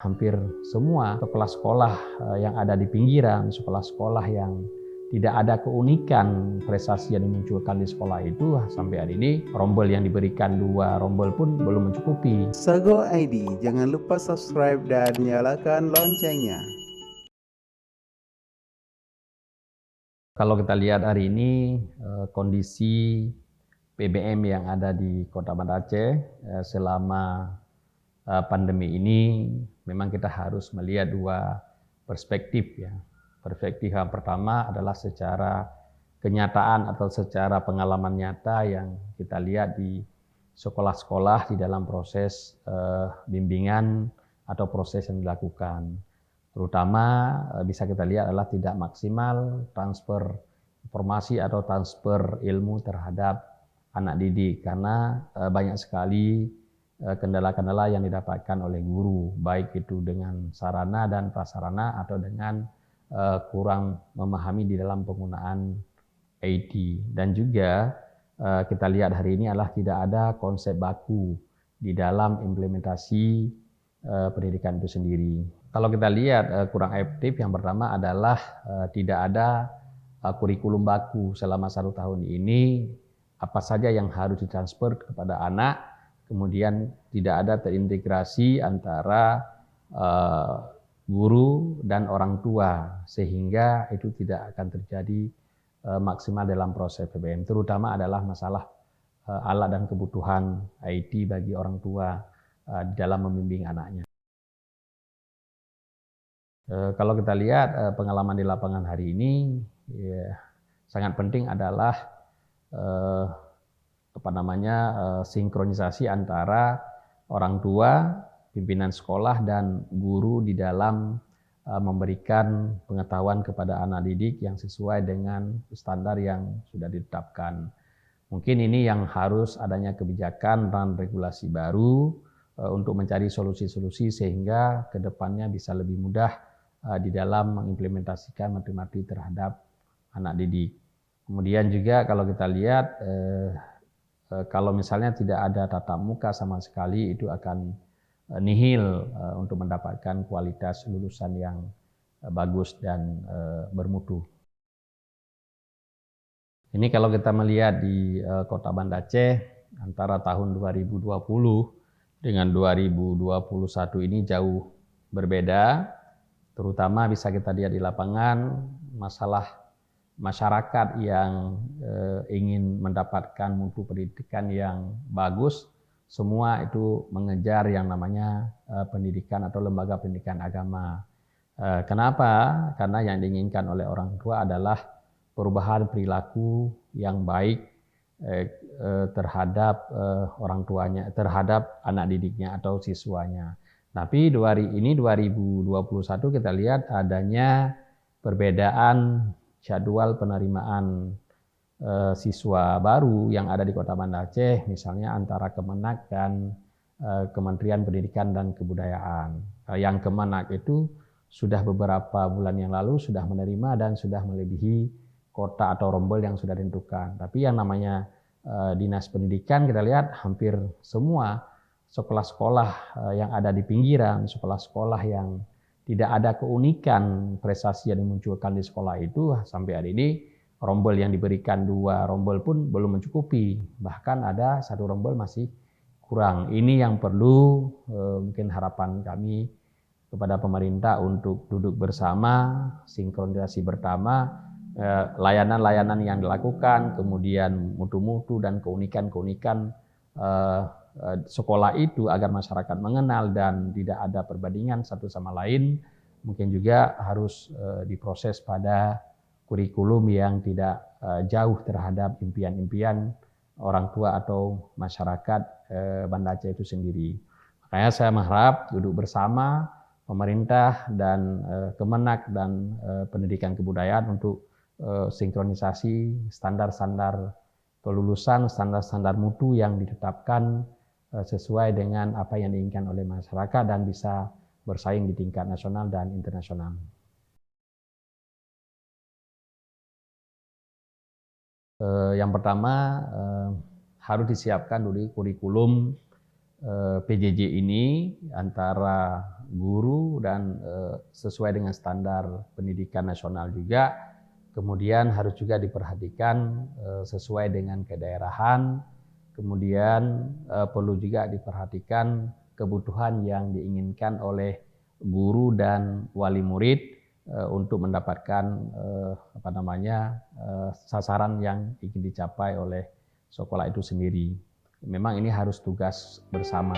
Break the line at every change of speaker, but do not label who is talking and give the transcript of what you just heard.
hampir semua sekolah-sekolah yang ada di pinggiran, sekolah-sekolah yang tidak ada keunikan prestasi yang dimunculkan di sekolah itu, sampai hari ini rombel yang diberikan 2 rombel pun belum mencukupi.
Sago ID, jangan lupa subscribe dan nyalakan loncengnya.
Kalau kita lihat hari ini kondisi PBM yang ada di Kota Banda Aceh selama pandemi ini, memang kita harus melihat 2 perspektif ya. Perspektif yang pertama adalah secara kenyataan atau secara pengalaman nyata yang kita lihat di sekolah-sekolah di dalam proses bimbingan atau proses yang dilakukan. Terutama bisa kita lihat adalah tidak maksimal transfer informasi atau transfer ilmu terhadap anak didik, karena banyak sekali kendala-kendala yang didapatkan oleh guru, baik itu dengan sarana dan prasarana atau dengan kurang memahami di dalam penggunaan IT. Dan juga kita lihat hari ini adalah tidak ada konsep baku di dalam implementasi pendidikan itu sendiri. Kalau kita lihat kurang efektif, yang pertama adalah tidak ada kurikulum baku selama 1 tahun ini, apa saja yang harus ditransfer kepada anak, kemudian tidak ada terintegrasi antara guru dan orang tua, sehingga itu tidak akan terjadi maksimal dalam proses PBM, terutama adalah masalah alat dan kebutuhan IT bagi orang tua dalam membimbing anaknya. Kalau kita lihat pengalaman di lapangan hari ini, ya, sangat penting adalah sinkronisasi antara orang tua, pimpinan sekolah, dan guru di dalam memberikan pengetahuan kepada anak didik yang sesuai dengan standar yang sudah ditetapkan. Mungkin ini yang harus adanya kebijakan dan regulasi baru untuk mencari solusi-solusi sehingga ke depannya bisa lebih mudah di dalam mengimplementasikan materi-materi terhadap anak didik. Kemudian juga kalau kita lihat, kalau misalnya tidak ada tatap muka sama sekali, itu akan nihil untuk mendapatkan kualitas lulusan yang bagus dan bermutu. Ini kalau kita melihat di Kota Banda Aceh, antara tahun 2020 dengan 2021 ini jauh berbeda. Terutama bisa kita lihat di lapangan, masalah masyarakat yang ingin mendapatkan mutu pendidikan yang bagus, semua itu mengejar yang namanya pendidikan atau lembaga pendidikan agama. Kenapa? Karena yang diinginkan oleh orang tua adalah perubahan perilaku yang baik terhadap orang tuanya, terhadap anak didiknya atau siswanya. Tapi 2021 kita lihat adanya perbedaan jadwal penerimaan siswa baru yang ada di Kota Banda Aceh, misalnya antara Kemenak dan Kementerian Pendidikan dan Kebudayaan. Yang Kemenak itu sudah beberapa bulan yang lalu sudah menerima dan sudah melebihi kota atau rombel yang sudah ditentukan. Tapi yang namanya Dinas Pendidikan kita lihat hampir semua sekolah-sekolah yang ada di pinggiran, sekolah-sekolah yang tidak ada keunikan prestasi yang dimunculkan di sekolah itu, sampai hari ini rombel yang diberikan 2 rombel pun belum mencukupi, bahkan ada 1 rombel masih kurang. Ini yang perlu mungkin harapan kami kepada pemerintah untuk duduk bersama, sinkronisasi bersama, layanan-layanan yang dilakukan, kemudian mutu-mutu dan keunikan-keunikan sekolah itu agar masyarakat mengenal dan tidak ada perbandingan satu sama lain. Mungkin juga harus diproses pada kurikulum yang tidak jauh terhadap impian-impian orang tua atau masyarakat Banda Aceh itu sendiri. Makanya saya mengharap duduk bersama pemerintah dan Kemenak dan Pendidikan Kebudayaan untuk sinkronisasi standar-standar kelulusan, standar-standar mutu yang ditetapkan sesuai dengan apa yang diinginkan oleh masyarakat dan bisa bersaing di tingkat nasional dan internasional. Yang pertama harus disiapkan dulu kurikulum PJJ ini antara guru dan sesuai dengan standar pendidikan nasional juga. Kemudian harus juga diperhatikan sesuai dengan kedaerahan. Kemudian perlu juga diperhatikan kebutuhan yang diinginkan oleh guru dan wali murid untuk mendapatkan sasaran yang ingin dicapai oleh sekolah itu sendiri. Memang ini harus tugas bersama.